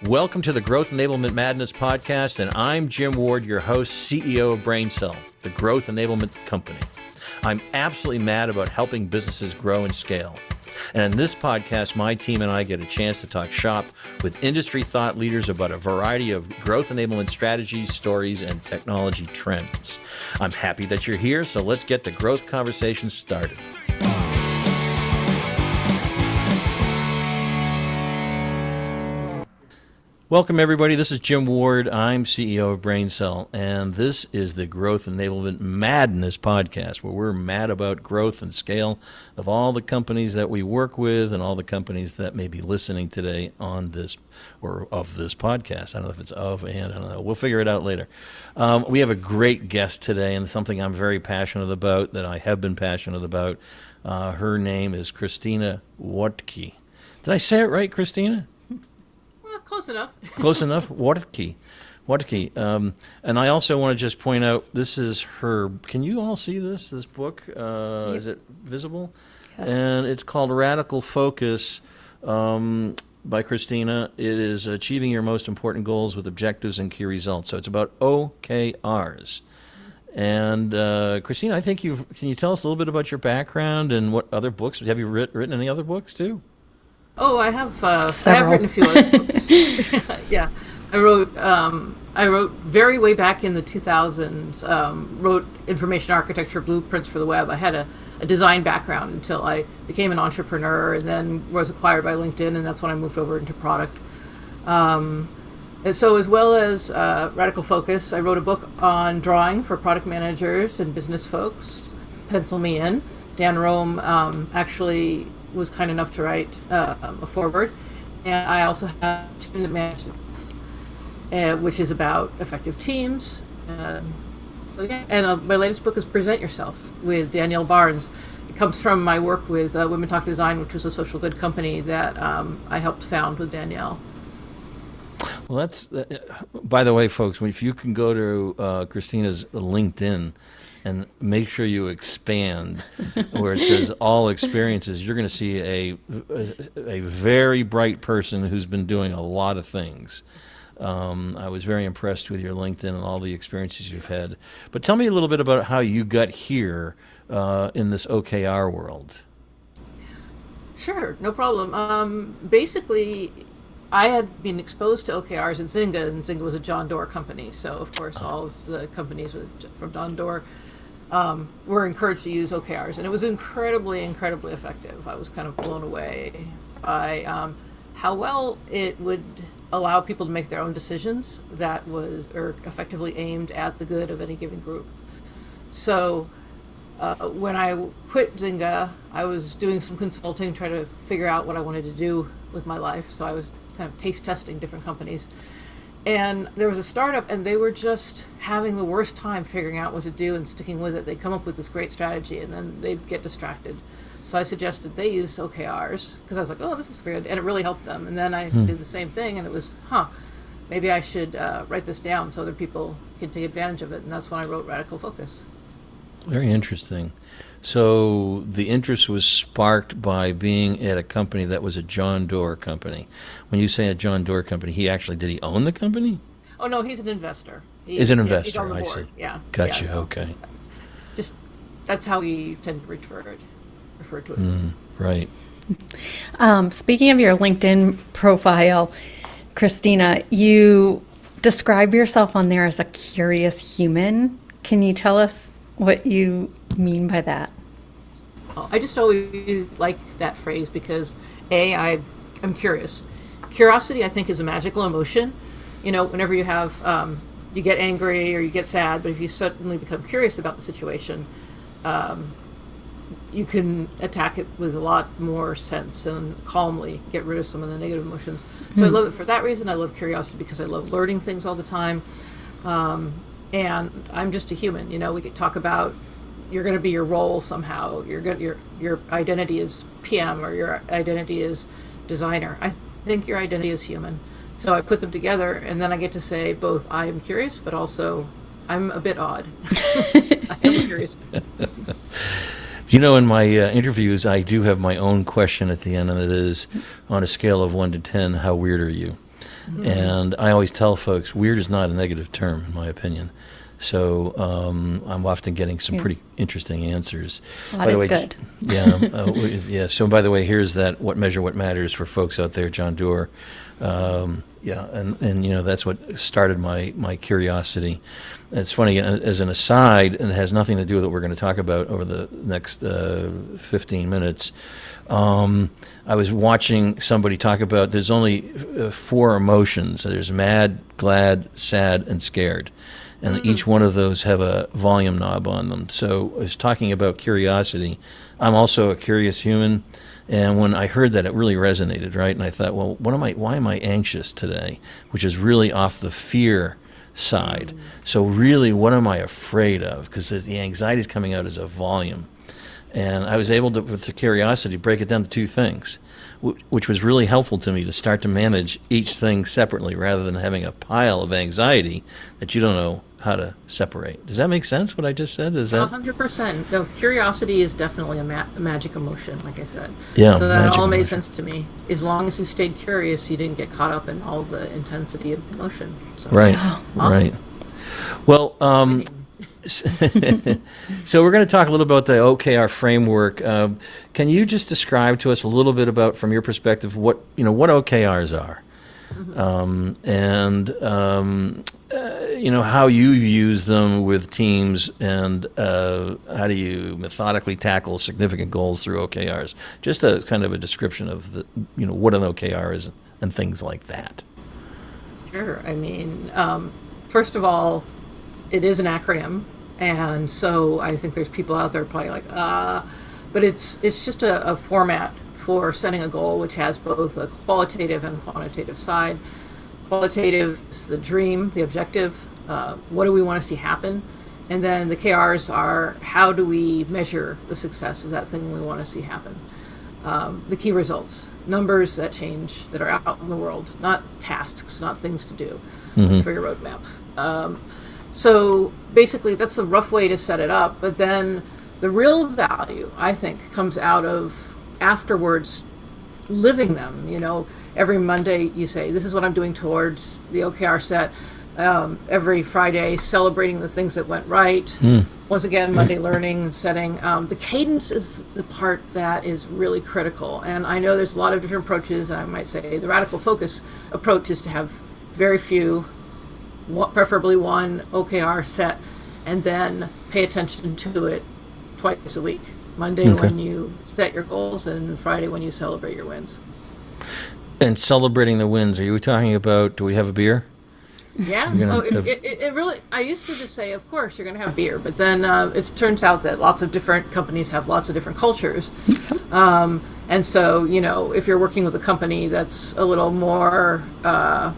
Welcome to the Growth Enablement Madness podcast, and I'm Jim Ward, your host, CEO of BrainCell, the growth enablement company. I'm absolutely mad about helping businesses grow and scale. And in this podcast, my team and I get a chance to talk shop with industry thought leaders about a variety of growth enablement strategies, stories, and technology trends. I'm happy that you're here, so let's get the growth conversation started. Welcome, everybody. This is Jim Ward. I'm CEO of BrainCell, and this is the Growth Enablement Madness podcast, where we're mad about growth and scale of all the companies that we work with and all the companies that may be listening today on this or of this podcast. I don't know if it's of and I don't know. We'll figure it out later. We have a great guest today, and something I'm very passionate about, that I have been passionate about. Her name is Christina Wodtke. Did I say it right, Christina? Close enough. Close enough. Wodtke. And I also want to just point out, this is her, can you all see this book? Yep. Is it visible? Yes. And it's called Radical Focus by Christina. It is Achieving Your Most Important Goals with Objectives and Key Results. So it's about OKRs. And Christina, I think can you tell us a little bit about your background and what other books? Have you written any other books too? Oh, I have written a few other books. Yeah, I wrote very way back in the 2000s. Wrote information architecture blueprints for the web. I had a design background until I became an entrepreneur, and then was acquired by LinkedIn, and that's when I moved over into product. And so, as well as Radical Focus, I wrote a book on drawing for product managers and business folks. Pencil me in. Dan Rome actually was kind enough to write a foreword, and I also have a team that managed it, which is about effective teams. And my latest book is Present Yourself with Danielle Barnes. It comes from my work with Women Talk Design, which was a social good company that I helped found with Danielle. Well, that's by the way, folks, if you can go to Christina's LinkedIn and make sure you expand where it says all experiences, you're going to see a very bright person who's been doing a lot of things. I was very impressed with your LinkedIn and all the experiences you've had. But tell me a little bit about how you got here in this OKR world. Sure, no problem. Basically, I had been exposed to OKRs in Zynga, and Zynga was a John Doerr company. So, of course, all of the companies from John Doerr were encouraged to use OKRs, and it was incredibly, incredibly effective. I was kind of blown away by how well it would allow people to make their own decisions that are effectively aimed at the good of any given group. So when I quit Zynga, I was doing some consulting, trying to figure out what I wanted to do with my life. So I was kind of taste testing different companies. And there was a startup, and they were just having the worst time figuring out what to do and sticking with it. They'd come up with this great strategy, and then they'd get distracted. So I suggested they use OKRs, because I was like, oh, this is good, and it really helped them. And then I did the same thing, and it was, maybe I should write this down so other people can take advantage of it. And that's when I wrote Radical Focus. Very interesting. So the interest was sparked by being at a company that was a John Doerr company. When you say a John Doerr company, did he own the company? Oh, no, he's an investor. He's an investor, he's on the board. I see. Yeah. Gotcha, yeah, okay. Just, that's how we tend to refer to it. Right. Speaking of your LinkedIn profile, Christina, you describe yourself on there as a curious human. Can you tell us what you mean by that? I just always like that phrase because, I'm curious. Curiosity, I think, is a magical emotion. You know, whenever you have, you get angry or you get sad, but if you suddenly become curious about the situation, you can attack it with a lot more sense and calmly get rid of some of the negative emotions. So I love it for that reason. I love curiosity because I love learning things all the time. And I'm just a human. You know, we could talk about you're going to be your role somehow. Your identity is PM or your identity is designer. I think your identity is human. So I put them together, and then I get to say both I am curious, but also I'm a bit odd. I am curious. You know, in my interviews, I do have my own question at the end, and it is, on a scale of 1 to 10, how weird are you? And I always tell folks, weird is not a negative term, in my opinion. So I'm often getting some pretty interesting answers. Well, that is good. Yeah. So by the way, here's that what matters for folks out there, John Doerr. And that's what started my curiosity. It's funny, as an aside, and it has nothing to do with what we're going to talk about over the next 15 minutes. I was watching somebody talk about there's only 4 emotions. There's mad, glad, sad, and scared. And each one of those have a volume knob on them. So I was talking about curiosity. I'm also a curious human. And when I heard that, it really resonated, right? And I thought, well, why am I anxious today? Which is really off the fear side. So really, what am I afraid of? Because the anxiety is coming out as a volume. And I was able to, with the curiosity, break it down to 2 things, which was really helpful to me to start to manage each thing separately rather than having a pile of anxiety that you don't know how to separate. Does that make sense, what I just said? Is that 100%? No, curiosity is definitely a magic emotion, like I said. Yeah, so that all made emotion. sense to me. As long as you stayed curious, you didn't get caught up in all the intensity of emotion. So, Right, awesome. right. Well, so we're going to talk a little about the OKR framework. Can you just describe to us a little bit about, from your perspective, what OKRs are, how you use them with teams, and how do you methodically tackle significant goals through OKRs? Just a kind of a description of what an OKR is and things like that. Sure. I mean, first of all, it is an acronym, and so I think there's people out there probably like, but it's just a format for setting a goal, which has both a qualitative and quantitative side. Qualitative is the dream, the objective, what do we want to see happen, and then the KRs are how do we measure the success of that thing we want to see happen. The key results, numbers that change, that are out in the world, not tasks, not things to do. It's for your roadmap. So basically, that's a rough way to set it up. But then the real value, I think, comes out of afterwards living them. Every Monday you say, this is what I'm doing towards the OKR set. Every Friday, celebrating the things that went right. Once again, Monday learning and setting. The cadence is the part that is really critical. And I know there's a lot of different approaches. I might say the radical focus approach is to have very few, preferably one OKR set, and then pay attention to it twice a week. Monday when you set your goals, and Friday when you celebrate your wins. And celebrating the wins, are you talking about, do we have a beer? Yeah. It really, I used to just say, of course, you're going to have beer. But then it turns out that lots of different companies have lots of different cultures. And so, if you're working with a company that's a little more, I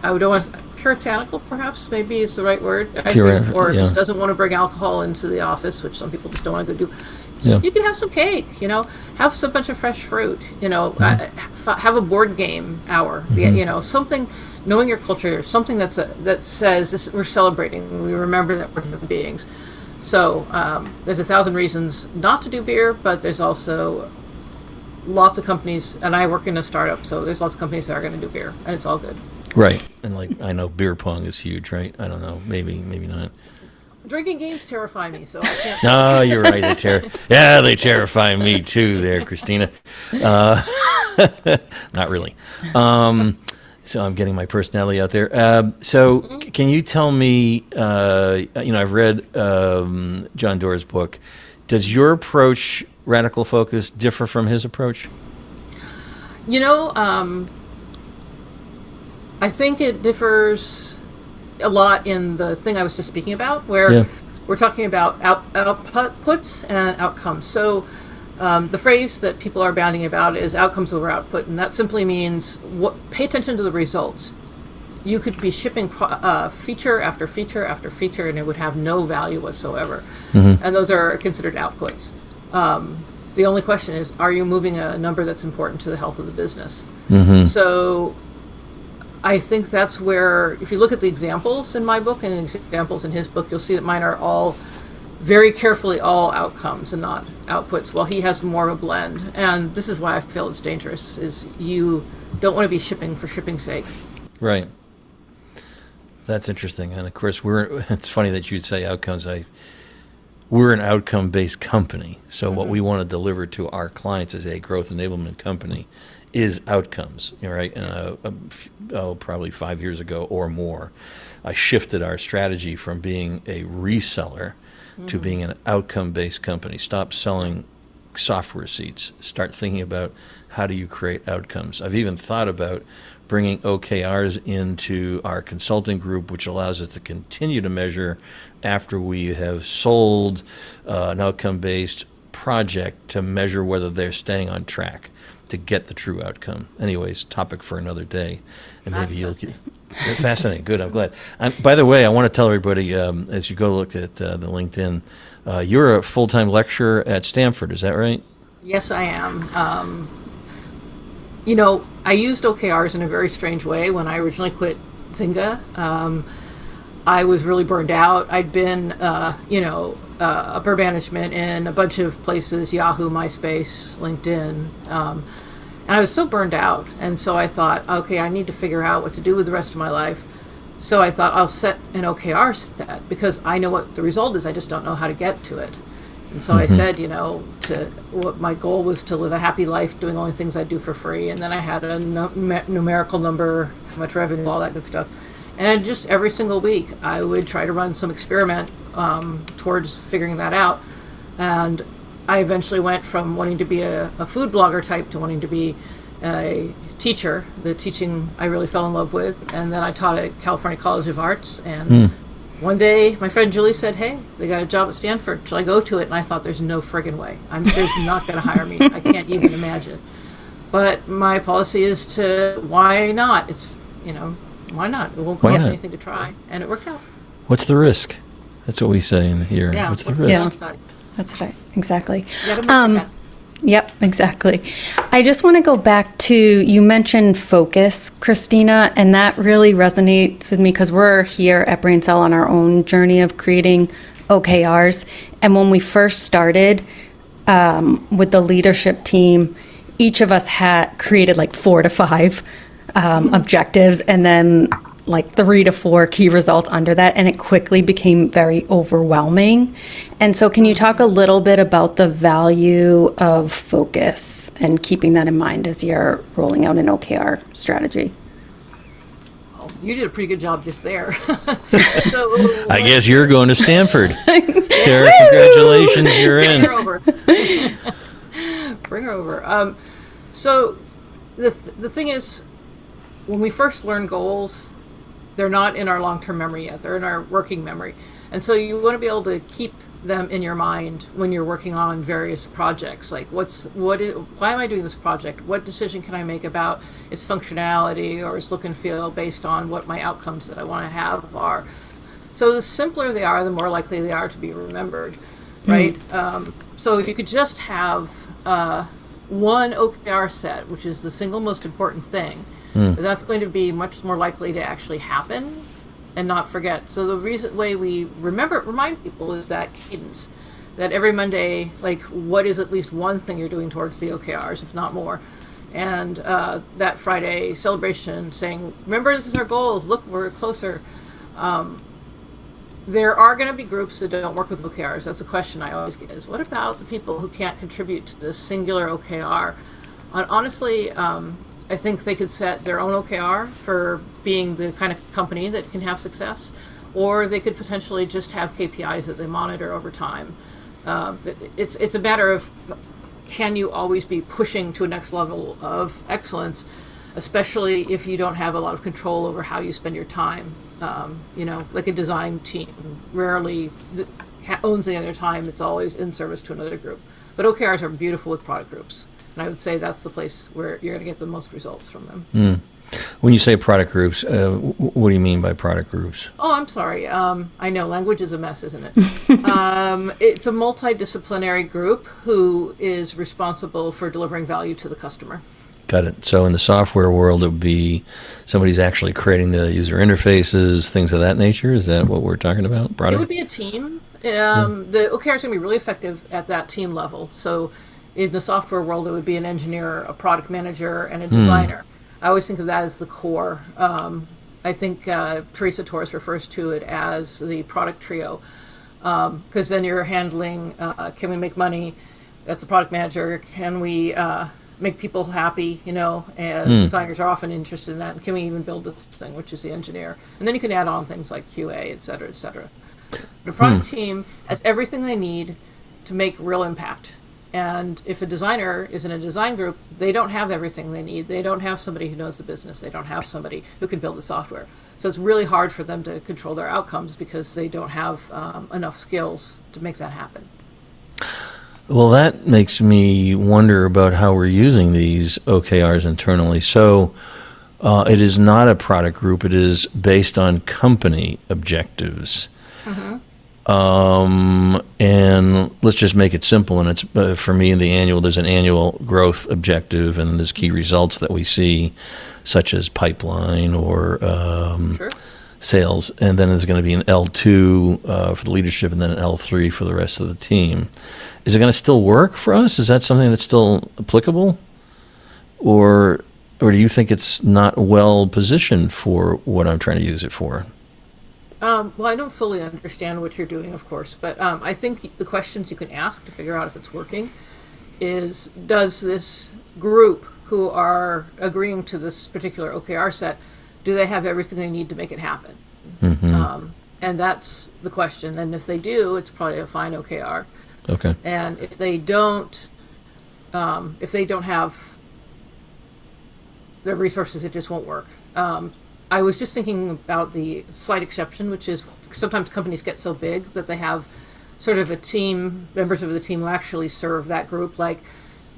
would want puritanical, perhaps, maybe is the right word, I think, or just doesn't want to bring alcohol into the office, which some people just don't want to go do. So you can have some cake, have some bunch of fresh fruit, have a board game hour, something, knowing your culture, something that says this, we're celebrating, we remember that we're human beings. So there's 1,000 reasons not to do beer, but there's also lots of companies, and I work in a startup, so there's lots of companies that are going to do beer, and it's all good. Right. And I know beer pong is huge, right? I don't know, maybe not. Drinking games terrify me, so I can't. No, you're right. They terrify me too, there, Christina. Not really. So I'm getting my personality out there. Can you tell me? I've read John Doerr's book. Does your approach, radical focus, differ from his approach? I think it differs a lot in the thing I was just speaking about, where we're talking about outputs and outcomes. So the phrase that people are banding about is outcomes over output, and that simply means pay attention to the results. You could be shipping feature after feature after feature, and it would have no value whatsoever. And those are considered outputs. The only question is, are you moving a number that's important to the health of the business? So I think that's where, if you look at the examples in my book and examples in his book, you'll see that mine are all very carefully all outcomes and not outputs, while he has more of a blend. And this is why I feel it's dangerous, is you don't want to be shipping for shipping's sake. Right. That's interesting. And of course, it's funny that you'd say outcomes. We're an outcome-based company. So what we want to deliver to our clients as a growth enablement company is outcomes, right? And probably 5 years ago or more, I shifted our strategy from being a reseller to being an outcome-based company. Stop selling software seats. Start thinking about how do you create outcomes. I've even thought about bringing OKRs into our consulting group, which allows us to continue to measure after we have sold an outcome-based project to measure whether they're staying on track to get the true outcome. Anyways, topic for another day. And maybe you'll get fascinating. Good, I'm glad. By the way, I want to tell everybody, as you go look at the LinkedIn, you're a full-time lecturer at Stanford, is that right? Yes, I am. I used OKRs in a very strange way when I originally quit Zynga. I was really burned out. I'd been, upper management in a bunch of places, Yahoo, MySpace, LinkedIn, and I was so burned out. And so I thought, okay, I need to figure out what to do with the rest of my life. So I thought I'll set an OKR set because I know what the result is. I just don't know how to get to it. And so I said, what my goal was to live a happy life doing only things I do for free. And then I had a numerical number, how much revenue, all that good stuff. And just every single week, I would try to run some experiment towards figuring that out. And I eventually went from wanting to be a food blogger type to wanting to be a teacher. The teaching I really fell in love with. And then I taught at California College of Arts. And one day, my friend Julie said, hey, they got a job at Stanford. Shall I go to it? And I thought, there's no friggin' way. There's not going to hire me. I can't even imagine. But my policy is why not? It's, why not? It won't cost anything to try. And it worked out. What's the risk? That's what we say in here. Yeah, what's the risk? Yeah, that's right. Exactly. You gotta make your bets. Yep, exactly. I just want to go back to, you mentioned focus, Christina, and that really resonates with me because we're here at BrainCell on our own journey of creating OKRs. And when we first started with the leadership team, each of us had created like 4 to 5 objectives and then like 3 to 4 key results under that, and it quickly became very overwhelming. And so can you talk a little bit about the value of focus and keeping that in mind as you're rolling out an OKR strategy? Oh, you did a pretty good job just there. I guess you're going to Stanford. Sarah, congratulations, you're in. Bring her over. Bring her over. So the thing is, when we first learn goals, they're not in our long-term memory yet. They're in our working memory. And so you want to be able to keep them in your mind when you're working on various projects. Like, why am I doing this project? What decision can I make about its functionality or its look and feel based on what my outcomes that I want to have are? So the simpler they are, the more likely they are to be remembered, right? So if you could just have one OKR set, which is the single most important thing, that's going to be much more likely to actually happen and not forget. So the way we remind people is that cadence, that every Monday, like, what is at least one thing you're doing towards the OKRs, if not more. And that Friday celebration saying, remember, this is our goals. Look, we're closer. There are going to be groups that don't work with OKRs. That's a question I always get is, what about the people who can't contribute to this singular OKR? And honestly, I think they could set their own OKR for being the kind of company that can have success, or they could potentially just have KPIs that they monitor over time. It's a matter of, can you always be pushing to a next level of excellence, especially if you don't have a lot of control over how you spend your time. Like a design team rarely owns any other time. It's always in service to another group. But OKRs are beautiful with product groups. And I would say that's the place where you're going to get the most results from them. When you say product groups, what do you mean by product groups? Oh, I'm sorry. I know language is a mess, isn't it? It's a multidisciplinary group who is responsible for delivering value to the customer. Got it. So in the software world, it would be somebody's actually creating the user interfaces, things of that nature? Is that what we're talking about? Product? It would be a team. The OKR is going to be really effective at that team level. So in the software world, it would be an engineer, a product manager, and a designer. I always think of that as the core. I think Teresa Torres refers to it as the product trio, because then you're handling, can we make money? That's the product manager. Can we make people happy? And designers are often interested in that. And can we even build this thing, which is the engineer? And then you can add on things like QA, et cetera, et cetera. The product team has everything they need to make real impact. And if a designer is in a design group, they don't have everything they need. They don't have somebody who knows the business. They don't have somebody who can build the software. So it's really hard for them to control their outcomes because they don't have enough skills to make that happen. Well, that makes me wonder about how we're using these OKRs internally. So it is not a product group. It is based on company objectives. And let's just make it simple. And it's for me in the annual, there's an annual growth objective, and there's key results that we see, such as pipeline or sales. And then there's going to be an L2 for the leadership, and then an L3 for the rest of the team. Is it going to still work for us? Is that something that's still applicable, or do you think it's not well positioned for what I'm trying to use it for? Well, I don't fully understand what you're doing, of course, but I think the questions you can ask to figure out if it's working is, does this group who are agreeing to this particular OKR set, do they have everything they need to make it happen? And that's the question. And if they do, it's probably a fine OKR. Okay. And if they don't have the resources, it just won't work. I was just thinking about the slight exception, which is sometimes companies get so big that they have sort of a team, members of the team who actually serve that group, like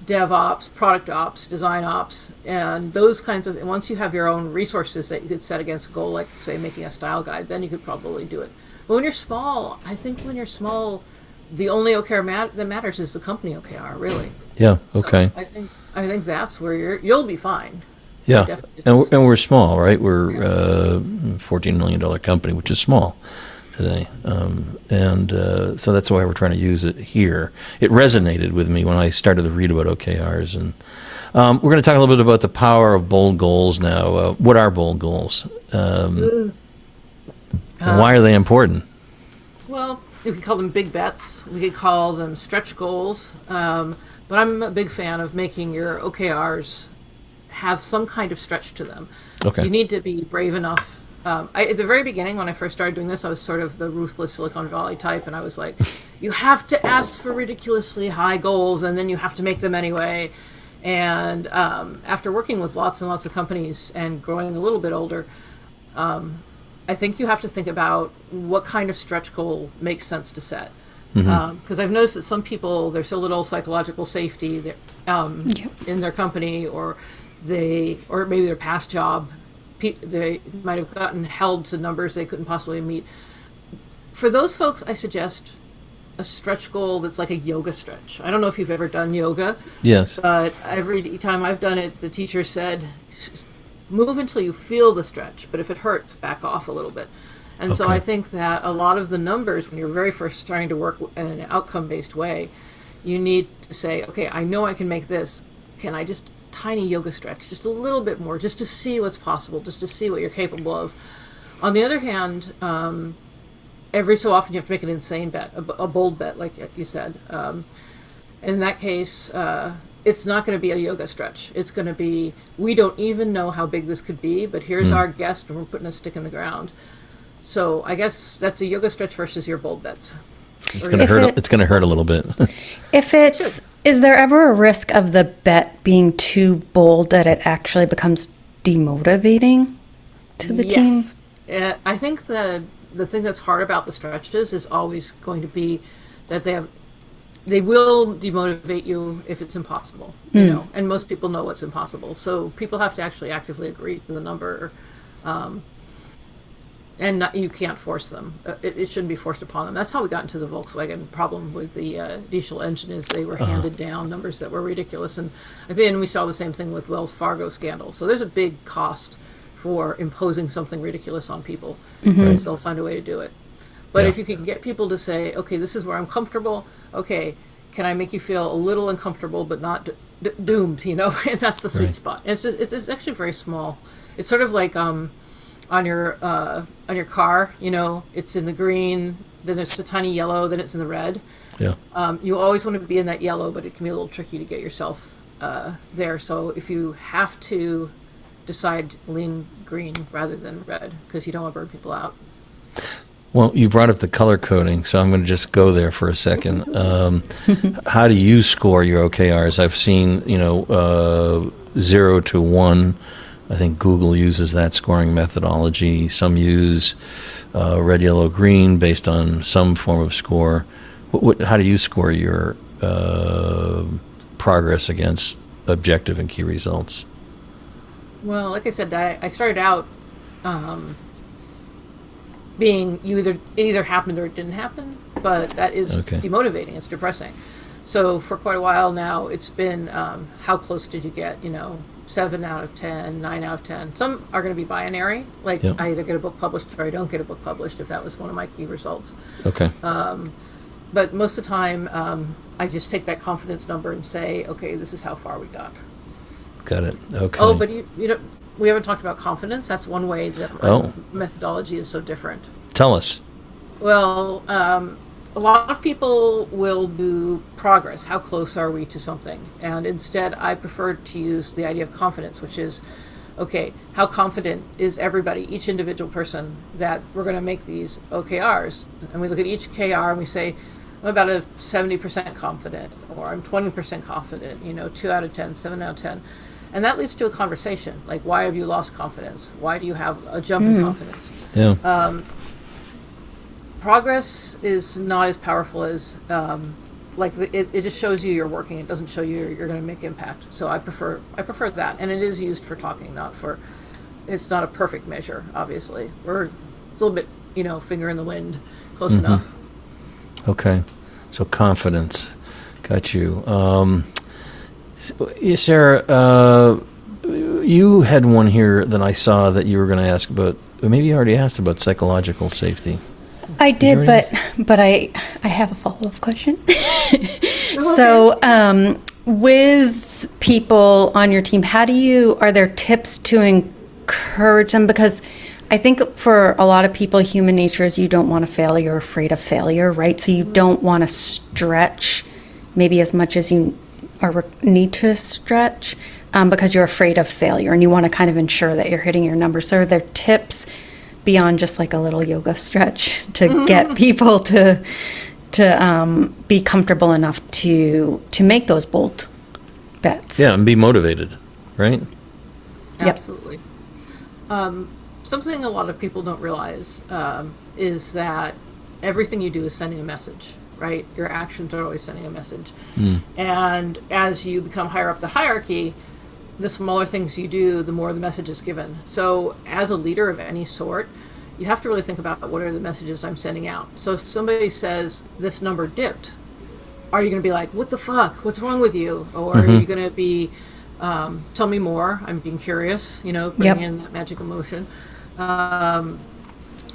DevOps, product ops, design ops, and those kinds of, once you have your own resources that you could set against a goal, like, say, making a style guide, then you could probably do it. But when you're small, I think when you're small, the only OKR that matters is the company OKR, really. Yeah, okay. So I think that's where you'll be fine. Yeah, and we're small, right? We're a $14 million company, which is small today. So that's why we're trying to use it here. It resonated with me when I started to read about OKRs. And we're going to talk a little bit about the power of bold goals now. What are bold goals? And why are they important? Well, you could call them big bets. We could call them stretch goals. But I'm a big fan of making your OKRs have some kind of stretch to them. Okay. You need to be brave enough. At the very beginning, when I first started doing this, I was sort of the ruthless Silicon Valley type, and I was like, you have to ask for ridiculously high goals, and then you have to make them anyway. And after working with lots and lots of companies and growing a little bit older, I think you have to think about what kind of stretch goal makes sense to set. Because I've noticed that some people, there's so little psychological safety in their company, or maybe their past job, they might have gotten held to numbers they couldn't possibly meet. For those folks, I suggest a stretch goal that's like a yoga stretch. I don't know if you've ever done yoga. Yes. But every time I've done it, the teacher said, move until you feel the stretch, but if it hurts, back off a little bit. And so I think that a lot of the numbers, when you're very first starting to work in an outcome-based way, you need to say, okay, I know I can make this. Can I just tiny yoga stretch, just a little bit more, just to see what's possible, just to see what you're capable of. On the other hand, every so often you have to make an insane bet, a bold bet, like you said. In that case, it's not going to be a yoga stretch. It's going to be, we don't even know how big this could be, but here's our guest, and we're putting a stick in the ground. So I guess that's a yoga stretch versus your bold bets. It's going to hurt. It's going to hurt a little bit. Is there ever a risk of the bet being too bold that it actually becomes demotivating to the team? Yes. I think the thing that's hard about the stretches is always going to be that they will demotivate you if it's impossible, and most people know what's impossible. So people have to actually actively agree to the number. And you can't force them. It shouldn't be forced upon them. That's how we got into the Volkswagen problem with the diesel engine, is they were handed down numbers that were ridiculous. And then we saw the same thing with Wells Fargo scandal. So there's a big cost for imposing something ridiculous on people. Because they'll find a way to do it. But if you can get people to say, okay, this is where I'm comfortable. Okay, can I make you feel a little uncomfortable but not doomed, and that's the sweet Right. spot. And it's actually very small. It's sort of like on your car, it's in the green, then it's a tiny yellow, then it's in the red. Yeah. You always want to be in that yellow, but it can be a little tricky to get yourself there. So if you have to decide, lean green rather than red, because you don't want to burn people out. Well, you brought up the color coding, so I'm going to just go there for a second. How do you score your OKRs? I've seen, 0 to 1. I think Google uses that scoring methodology. Some use red, yellow, green based on some form of score. How do you score your progress against objective and key results? Well, like I said, I started out being it either happened or it didn't happen, but that is Okay. demotivating. It's depressing. So for quite a while now, it's been how close did you get? 7 out of 10, 9 out of 10. Some are going to be binary, like Yep. I either get a book published or I don't get a book published, if that was one of my key results. Okay. But most of the time, I just take that confidence number and say, okay, this is how far we got. Got it. Okay. Oh, but we haven't talked about confidence. That's one way that my Oh. methodology is so different. Tell us. Well, a lot of people will do progress. How close are we to something? And instead, I prefer to use the idea of confidence, which is, okay, how confident is everybody, each individual person, that we're going to make these OKRs? And we look at each KR and we say, I'm about a 70% confident, or I'm 20% confident, 2 out of 10, 7 out of 10. And that leads to a conversation, like, why have you lost confidence? Why do you have a jump in confidence? Yeah. Progress is not as powerful as, it just shows you you're working. It doesn't show you you're going to make impact. So I prefer that. And it is used for talking, it's not a perfect measure, obviously. It's a little bit, finger in the wind, close enough. Okay. So confidence. Got you. Sarah, you had one here that I saw that you were going to ask about. Maybe you already asked about psychological safety. I did, already but I have a follow-up question. So, with people on your team, are there tips to encourage them? Because I think for a lot of people, human nature is you don't want to fail. You're afraid of failure, right? So you don't want to stretch maybe as much as you need to stretch because you're afraid of failure and you want to kind of ensure that you're hitting your numbers. So are there tips beyond just like a little yoga stretch to get people to be comfortable enough to make those bold bets? Yeah, and be motivated, right? Yep. Absolutely. Something a lot of people don't realize is that everything you do is sending a message, right? Your actions are always sending a message. And as you become higher up the hierarchy, the smaller things you do, the more the message is given. So as a leader of any sort, you have to really think about what are the messages I'm sending out. So if somebody says this number dipped, are you going to be like, what the fuck? What's wrong with you? Or are you going to be, tell me more. I'm being curious, bring in that magic emotion.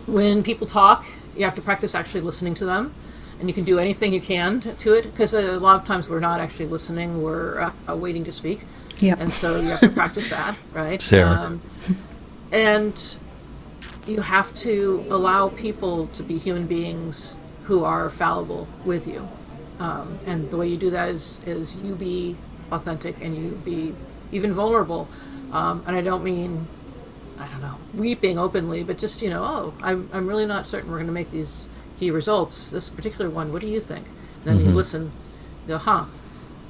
When people talk, you have to practice actually listening to them. And you can do anything you can to it, because a lot of times we're not actually listening, we're waiting to speak. Yep. And so you have to practice that, right? Sarah. And you have to allow people to be human beings who are fallible with you. And the way you do that is you be authentic and you be even vulnerable. And I don't mean, weeping openly, but just, I'm really not certain we're going to make these key results. This particular one, what do you think? And then you listen, you go,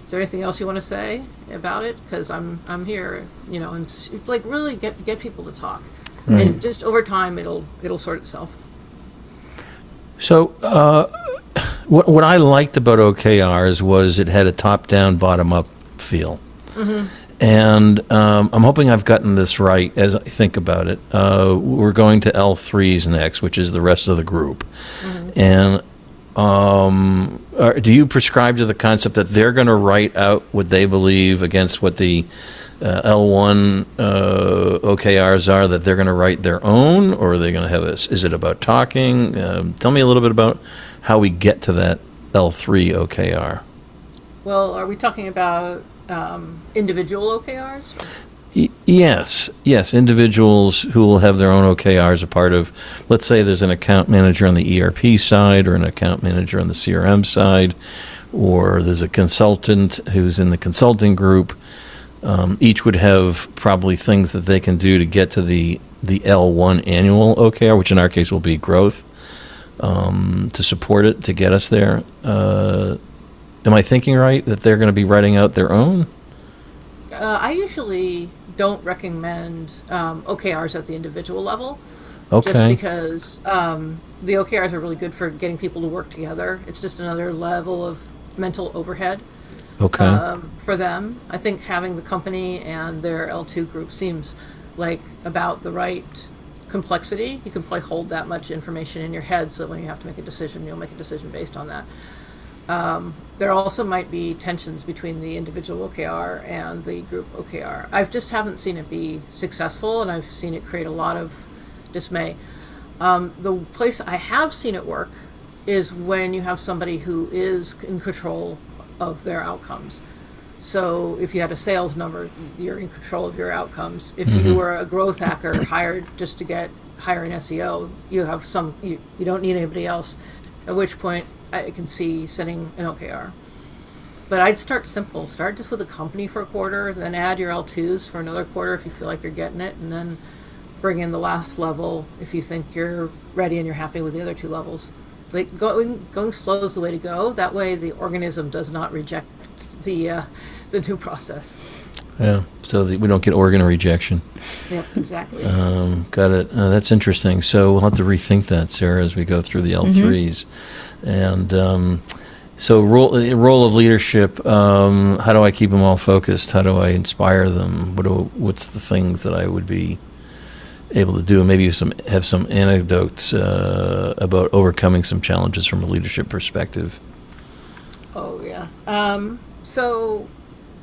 is there anything else you want to say about it? Because I'm here, and it's like really get people to talk. Right. And just over time, it'll sort itself. So, what I liked about OKRs was it had a top-down, bottom-up feel. And I'm hoping I've gotten this right as I think about it. We're going to L3s next, which is the rest of the group. And do you prescribe to the concept that they're going to write out what they believe against what the L1 OKRs are, that they're going to write their own, or are they going to have is it about talking? Tell me a little bit about how we get to that L3 OKR. Well, are we talking about individual OKRs? Yes, individuals who will have their own OKRs a part of, let's say there's an account manager on the ERP side or an account manager on the CRM side, or there's a consultant who's in the consulting group. Each would have probably things that they can do to get to the L1 annual OKR, which in our case will be growth, to support it, to get us there. Am I thinking right that they're going to be writing out their own? I usually don't recommend OKRs at the individual level. Okay. Just because the OKRs are really good for getting people to work together. It's just another level of mental overhead for them. I think having the company and their L2 group seems like about the right complexity. You can probably hold that much information in your head, so when you have to make a decision, you'll make a decision based on that. There also might be tensions between the individual OKR and the group OKR. I just haven't seen it be successful, and I've seen it create a lot of dismay. The place I have seen it work is when you have somebody who is in control of their outcomes. So if you had a sales number, you're in control of your outcomes. If you were a growth hacker hired just to hire an SEO, you have you don't need anybody else, at which point I can see setting an OKR. But I'd start simple. Start just with a company for a quarter, then add your L2s for another quarter if you feel like you're getting it, and then bring in the last level if you think you're ready and you're happy with the other two levels. Like going slow is the way to go. That way the organism does not reject the new process. Yeah, so that we don't get organ rejection. Yep, exactly. Got it. That's interesting. So we'll have to rethink that, Sarah, as we go through the L3s. And so role of leadership, how do I keep them all focused? How do I inspire them? What's the things that I would be able to do? And maybe have some anecdotes about overcoming some challenges from a leadership perspective. Oh, yeah. So,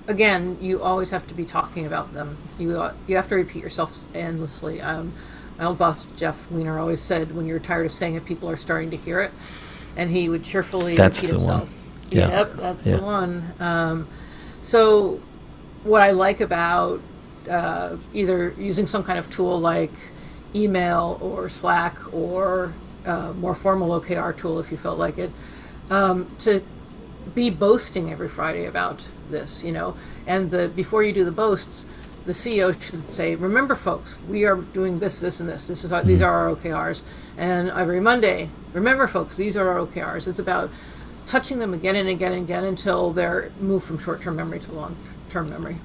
again, you always have to be talking about them. You have to repeat yourself endlessly. My old boss, Jeff Weiner, always said, when you're tired of saying it, people are starting to hear it. And he would cheerfully repeat himself. One. Yeah. Yep, that's the one. So what I like about either using some kind of tool like email or Slack or more formal OKR tool if you felt like it, to be boasting every Friday about this, and before you do the boasts, the CEO should say, remember folks, we are doing this, this, and this. These are our OKRs. And every Monday, remember folks, these are our OKRs. It's about touching them again and again and again until they're moved from short-term memory to long-term memory.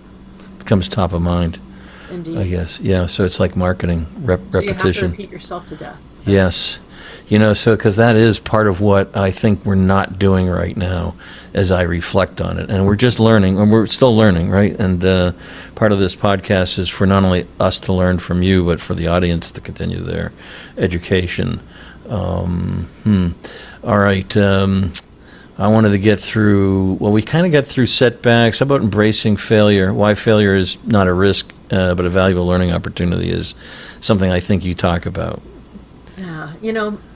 Becomes top of mind. Indeed. I guess, yeah. So it's like marketing, repetition. You have to repeat yourself to death. Yes. Because that is part of what I think we're not doing right now as I reflect on it. And we're just learning, and we're still learning, right? And part of this podcast is for not only us to learn from you, but for the audience to continue their education. All right. I wanted to get through, we kind of got through setbacks. How about embracing failure? Why failure is not a risk, but a valuable learning opportunity is something I think you talk about.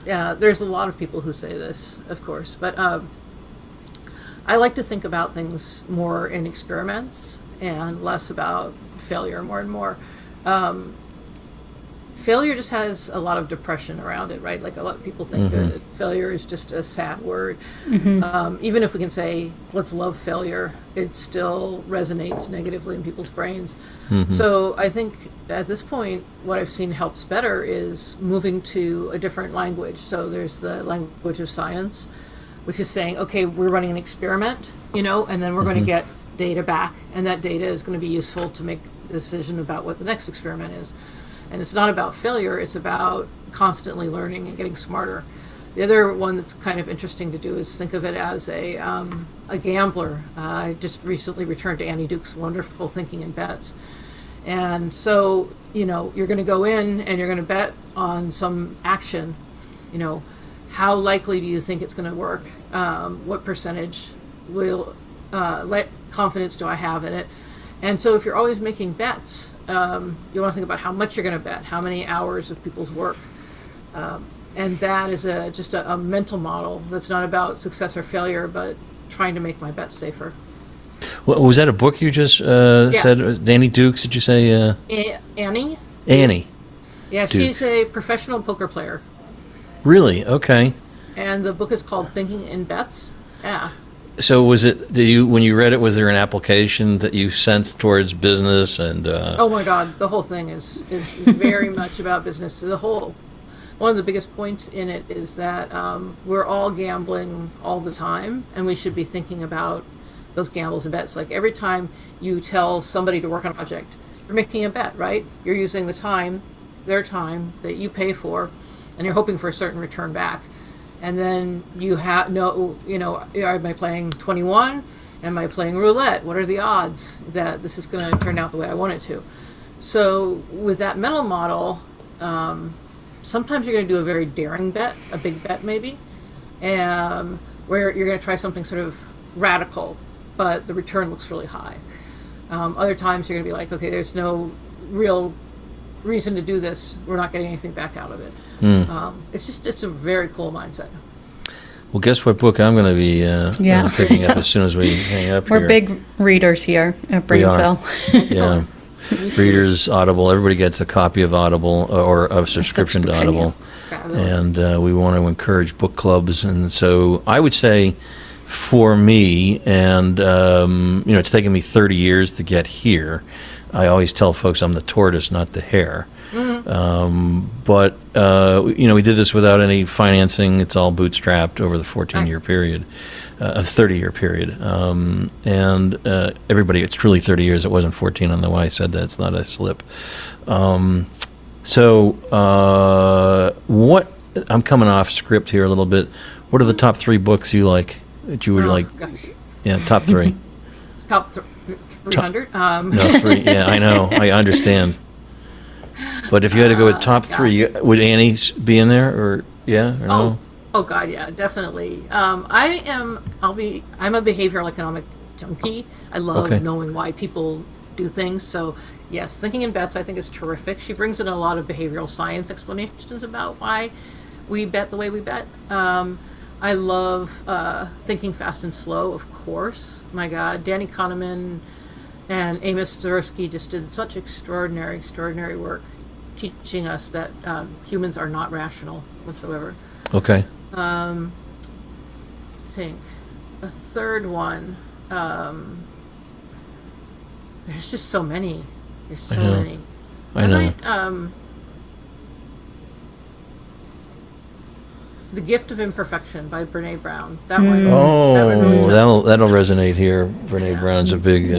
Yeah, there's a lot of people who say this, of course, but I like to think about things more in experiments and less about failure more and more. Failure just has a lot of depression around it, right? Like a lot of people think that failure is just a sad word. Even if we can say, let's love failure, it still resonates negatively in people's brains. So I think at this point, what I've seen helps better is moving to a different language. So there's the language of science, which is saying, okay, we're running an experiment, and then we're going to get data back, and that data is going to be useful to make a decision about what the next experiment is. And it's not about failure, it's about constantly learning and getting smarter. The other one that's kind of interesting to do is think of it as a gambler. I just recently returned to Annie Duke's wonderful Thinking in Bets. And so, you're going to go in and you're going to bet on some action. How likely do you think it's going to work? What percentage what confidence do I have in it? And so if you're always making bets, you want to think about how much you're going to bet, how many hours of people's work. And that is just a mental model that's not about success or failure, but trying to make my bets safer. Was that a book you just said? Danny Dukes, did you say? Annie? Annie. Yeah, Duke. she's a professional poker player. Really? Okay. And the book is called Thinking in Bets. Yeah. So was it, when you read it, was there an application that you sent towards business and? Oh my God, the whole thing is very much about business. One of the biggest points in it is that we're all gambling all the time, and we should be thinking about those gambles and bets. Like every time you tell somebody to work on a project, you're making a bet, right? You're using their time that you pay for, and you're hoping for a certain return back. And then you have am I playing 21? Am I playing roulette? What are the odds that this is going to turn out the way I want it to? So with that mental model, sometimes you're going to do a very daring bet, a big bet maybe, where you're going to try something sort of radical, but the return looks really high. Other times you're going to be like, okay, there's no real reason to do this. We're not getting anything back out of it. It's a very cool mindset. Well, guess what book I'm going to be picking up as soon as we hang up here. We're big readers here at Brain Cell. Yeah. Readers, Audible. Everybody gets a copy of Audible or a subscription to Audible. And we want to encourage book clubs. And so I would say for me, and it's taken me 30 years to get here. I always tell folks I'm the tortoise, not the hare. But we did this without any financing. It's all bootstrapped over the 14-year period, a 30-year period. And everybody, it's truly 30 years. It wasn't 14 on the way I said that. It's not a slip. I'm coming off script here a little bit. What are the top 3 books you like that you would like? Gosh. Yeah, top 3. It's top 300. No, 3. Yeah, I know. I understand. But if you had to go with top 3, would Annie be in there, or no? Oh God, yeah, definitely. I'm a behavioral economic junkie. I love knowing why people do things. So yes, Thinking in Bets I think is terrific. She brings in a lot of behavioral science explanations about why we bet the way we bet. I love Thinking Fast and Slow, of course. My God, Danny Kahneman and Amos Tversky just did such extraordinary work teaching us that humans are not rational whatsoever. Okay. I think a third one, there's just so many. There's so many. I know. The Gift of Imperfection by Brene Brown. That one. That'll resonate here. Brene Brown's a big.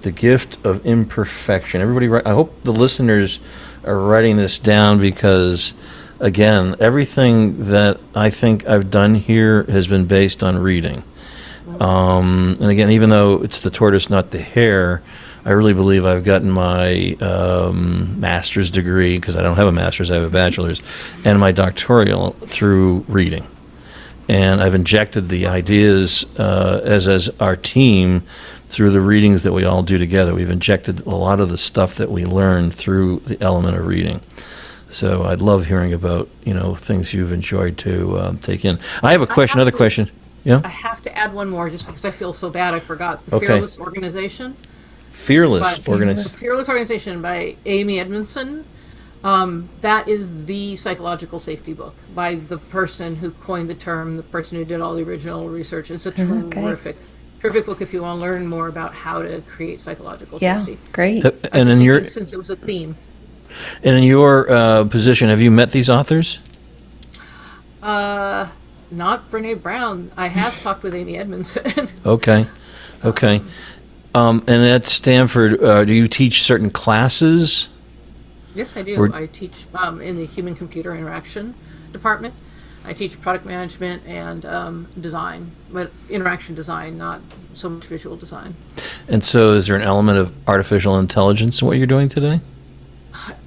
The Gift of Imperfection. Everybody, I hope the listeners are writing this down because, again, everything that I think I've done here has been based on reading. And again, even though it's the tortoise, not the hare, I really believe I've gotten my master's degree, because I don't have a master's, I have a bachelor's, and my doctoral through reading. And I've injected the ideas as our team through the readings that we all do together. We've injected a lot of the stuff that we learned through the element of reading. So I'd love hearing about things you've enjoyed to take in. I have a question. Another question. Yeah. I have to add one more, just because I feel so bad. I forgot. The Fearless Organization. Fearless Organization. Fearless Organization by Amy Edmondson. That is the psychological safety book by the person who coined the term, the person who did all the original research. It's a terrific book if you want to learn more about how to create psychological safety. Yeah, great. And since it was a theme. And in your position, have you met these authors? Not Brene Brown. I have talked with Amy Edmondson. Okay. And at Stanford, do you teach certain classes? Yes, I do. I teach in the human-computer interaction department. I teach product management and design, but interaction design, not so much visual design. And so is there an element of artificial intelligence in what you're doing today?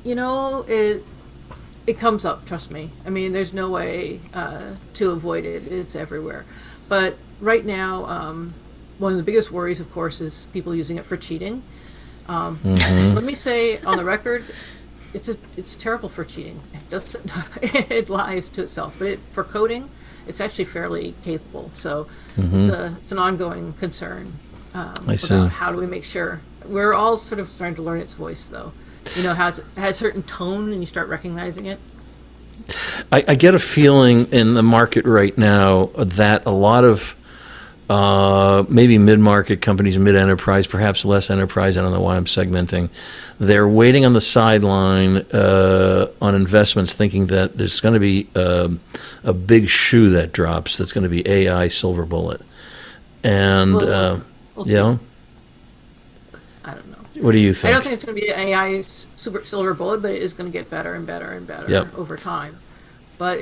It comes up, trust me. I mean, there's no way to avoid it. It's everywhere. But right now, one of the biggest worries, of course, is people using it for cheating. Let me say on the record, it's terrible for cheating. It lies to itself. But for coding, it's actually fairly capable. So it's an ongoing concern. I see. about how do we make sure. We're all sort of starting to learn its voice, though. You know, how it has a certain tone, and you start recognizing it. I get a feeling in the market right now that a lot of maybe mid-market companies, mid-enterprise, perhaps less enterprise, I don't know why I'm segmenting, they're waiting on the sideline on investments, thinking that there's going to be a big shoe that drops that's going to be AI silver bullet. And, We'll see. yeah, I don't know. what do you I think? don't think it's going to be an AI super silver bullet, but it is going to get better and better and better Yep. over time. But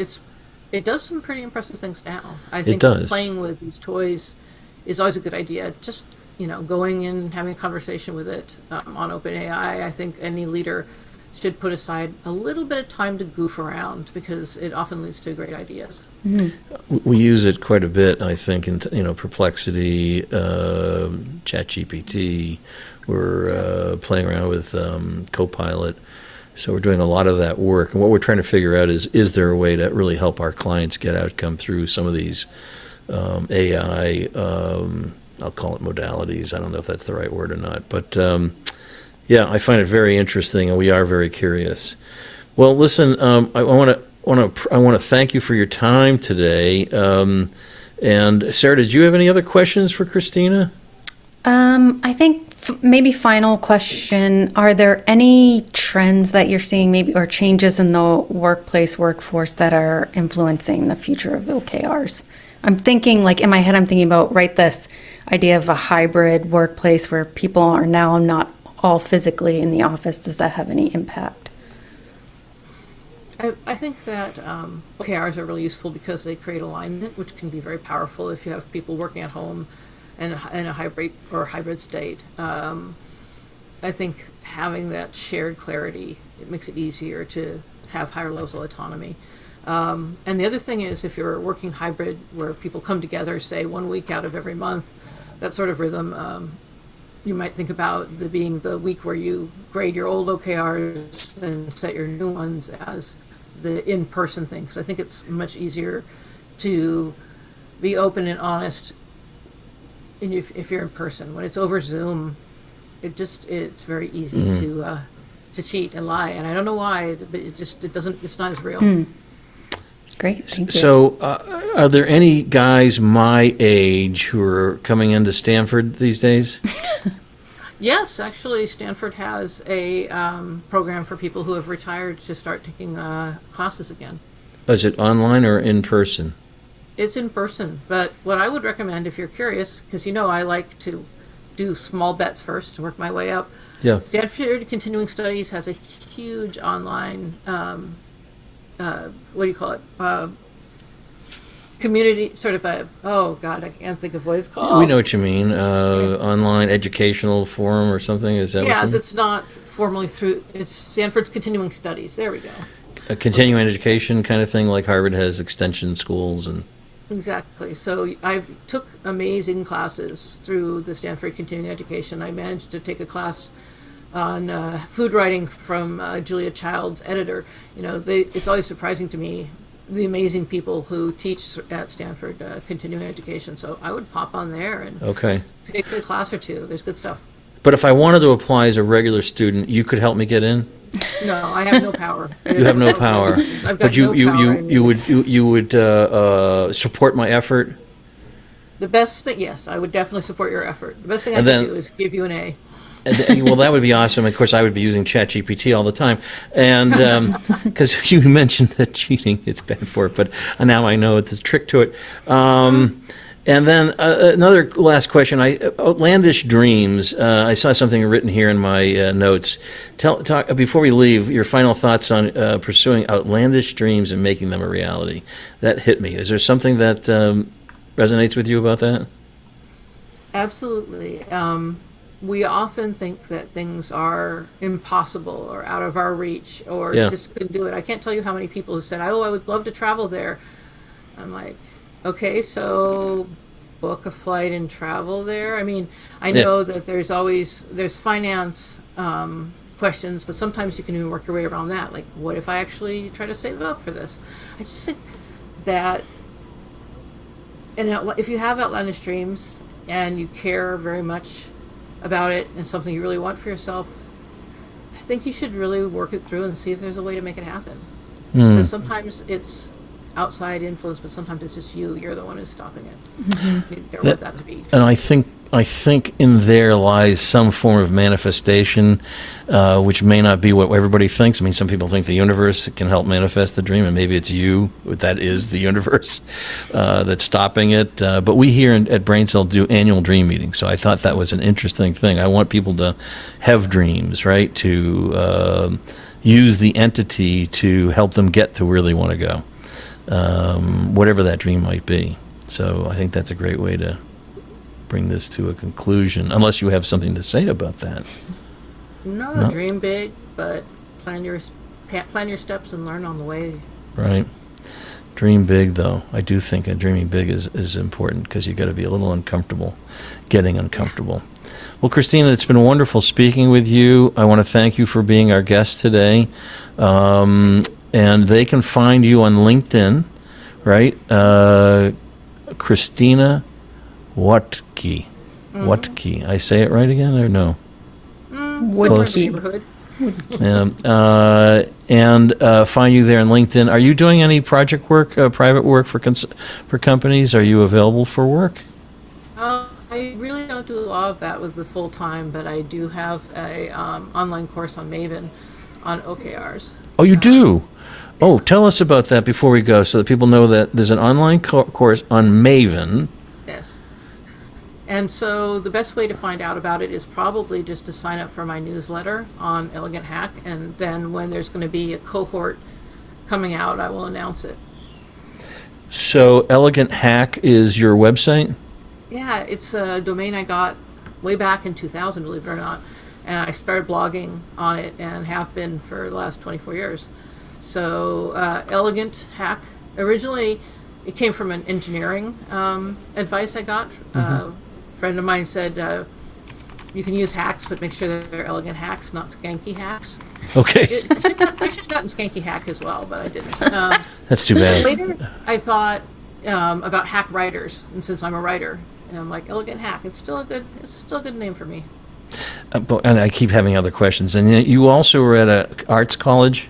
it does some pretty impressive things now. I think does. playing with these toys is always a good idea. Just, you know, going and having a conversation with it on OpenAI. I think any leader should put aside a little bit of time to goof around, because it often leads to great ideas. We use it quite a bit, I think, in Perplexity, ChatGPT. We're playing around with Copilot. So we're doing a lot of that work. And what we're trying to figure out is there a way to really help our clients get outcome through some of these AI, I'll call it modalities. I don't know if that's the right word or not. But yeah, I find it very interesting, and we are very curious. Well, listen, I want to thank you for your time today. And Sarah, did you have any other questions for Christina? I think maybe final question, are there any trends that you're seeing maybe or changes in the workforce that are influencing the future of OKRs? I'm thinking, like, in my head, I'm thinking about, right, this idea of a hybrid workplace where people are now not all physically in the office. Does that have any impact? I think that OKRs are really useful because they create alignment, which can be very powerful if you have people working at home in a hybrid state. I think having that shared clarity, it makes it easier to have higher levels of autonomy. And the other thing is, if you're working hybrid where people come together, say 1 week out of every month, that sort of rhythm, you might think about being the week where you grade your old OKRs and set your new ones as the in-person thing. Because I think it's much easier to be open and honest if you're in person. When it's over Zoom, it's very easy to cheat and lie. And I don't know why, but it's not as real. Great, thank you. So, are there any guys my age who are coming into Stanford these days? Yes, actually, Stanford has a program for people who have retired to start taking classes again. Is it online or in person? It's in person, but what I would recommend, if you're curious, because I like to do small bets first to work my way up. Yeah. Stanford Continuing Studies has a huge online, what do you call it? Community, sort of I can't think of what it's called. We know what you mean. Online educational forum or something? Is that what you mean? That's not formally through, it's Stanford's Continuing Studies. There we go. A continuing education kind of thing, like Harvard has extension schools and... Exactly. So I took amazing classes through the Stanford Continuing Education. I managed to take a class on food writing from Julia Child's editor. It's always surprising to me, the amazing people who teach at Stanford Continuing Education. So I would pop on there and pick a class or two. There's good stuff. But if I wanted to apply as a regular student, you could help me get in? No, I have no power. You have no power. I've got But no power. you would support my effort? The best thing, yes, I would definitely support your effort. The best thing I And could then- do is give you an A. Well, that would be awesome. Of course, I would be using ChatGPT all the time, and because you mentioned that cheating, it's bad for it. But now I know it's a trick to it. And then another last question: outlandish dreams. I saw something written here in my notes. Talk before we leave. Your final thoughts on pursuing outlandish dreams and making them a reality. That hit me. Is there something that resonates with you about that? Absolutely. We often think that things are impossible or out of our reach or just couldn't do it. I can't tell you how many people who said, I would love to travel there. I'm like, okay, so book a flight and travel there. I mean, I know that there's finance questions, but sometimes you can even work your way around that. Like, what if I actually try to save up for this? I just think that, and if you have outlandish dreams, and you care very much about it and something you really want for yourself, I think you should really work it through and see if there's a way to make it happen. Because sometimes it's outside influence, but sometimes it's just you're the one who's stopping it. You don't want that to be. And I think in there lies some form of manifestation, which may not be what everybody thinks. I mean, some people think the universe can help manifest the dream, and maybe it's you that is the universe that's stopping it. But we here at Brain Cell do annual dream meetings, so I thought that was an interesting thing. I want people to have dreams, right? To use the entity to help them get to where they want to go, whatever that dream might be. So I think that's a great way to bring this to a conclusion, unless you have something to say about that. No, dream big, but plan your steps and learn on the way. Right. Dream big, though. I do think dreaming big is important, because you got to be a little uncomfortable, getting uncomfortable. Well, Christina, it's been wonderful speaking with you. I want to thank you for being our guest today. And they can find you on LinkedIn, right? Christina Wodtke. Wodtke. I say it right again, or no? Wodtke. And find you there on LinkedIn. Are you doing any project work, private work for companies? Are you available for work? I really don't do a lot of that with the full time, but I do have a online course on Maven on OKRs. Oh, you do? Oh, tell us about that before we go, so that people know that there's an online course on Maven. Yes. And so the best way to find out about it is probably just to sign up for my newsletter on Elegant Hack, and then when there's going to be a cohort coming out, I will announce it. So Elegant Hack is your website? Yeah, it's a domain I got way back in 2000, believe it or not. And I started blogging on it and have been for the last 24 years. So Elegant Hack, originally it came from an engineering advice I got. A friend of mine said, you can use hacks, but make sure that they're elegant hacks, not skanky hacks. Okay. I should have gotten skanky hack as well, but I didn't. That's too bad. Later, I thought about hack writers, and since I'm a writer, and I'm like, Elegant Hack, it's still a good name for me. And I keep having other questions. And you also were at an arts college?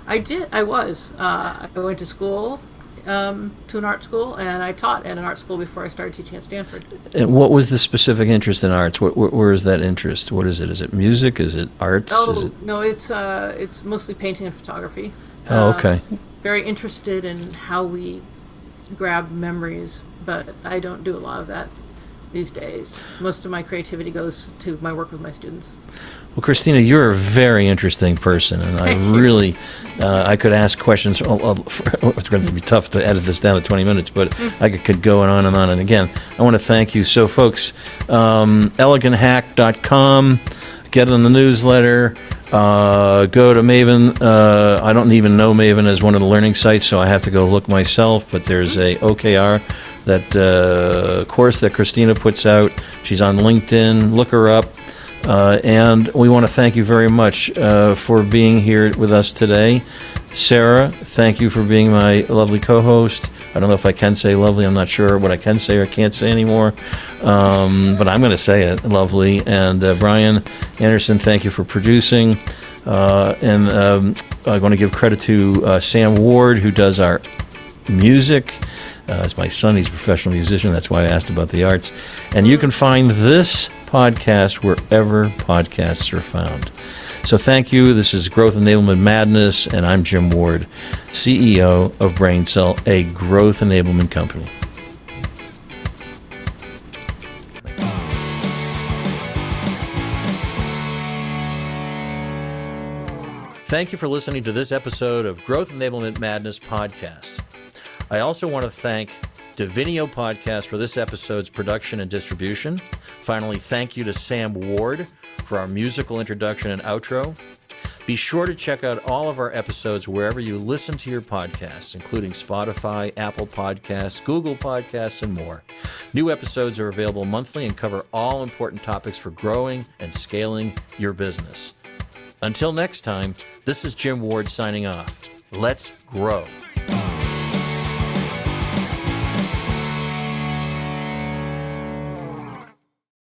I did. I was. I went to school, to an art school, and I taught at an art school before I started teaching at Stanford. And what was the specific interest in arts? Where is that interest? What is it? Is it music? Is it arts? No, it's mostly painting and photography. Oh, okay. Very interested in how we grab memories, but I don't do a lot of that these days. Most of my creativity goes to my work with my students. Well, Christina, you're a very interesting person, and I really, I could ask questions. It's going to be tough to edit this down to 20 minutes, but I could go on and on. And again, I want to thank you. So, folks, eleganthack.com, get on the newsletter, go to Maven. I don't even know Maven as one of the learning sites, so I have to go look myself, but there's a OKR, that course that Christina puts out. She's on LinkedIn. Look her up. And we want to thank you very much for being here with us today. Sarah, thank you for being my lovely co-host. I don't know if I can say lovely. I'm not sure what I can say or can't say anymore. But I'm going to say it, lovely. And Brian Anderson, thank you for producing. And I'm going to give credit to Sam Ward, who does our music. It's my son. He's a professional musician. That's why I asked about the arts. And you can find this podcast wherever podcasts are found. So thank you. This is Growth Enablement Madness, and I'm Jim Ward, CEO of Brain Cell, a growth enablement company. Thank you for listening to this episode of Growth Enablement Madness podcast. I also want to thank Divinio Podcast for this episode's production and distribution. Finally, thank you to Sam Ward for our musical introduction and outro. Be sure to check out all of our episodes wherever you listen to your podcasts, including Spotify, Apple Podcasts, Google Podcasts, and more. New episodes are available monthly and cover all important topics for growing and scaling your business. Until next time, this is Jim Ward signing off. Let's grow.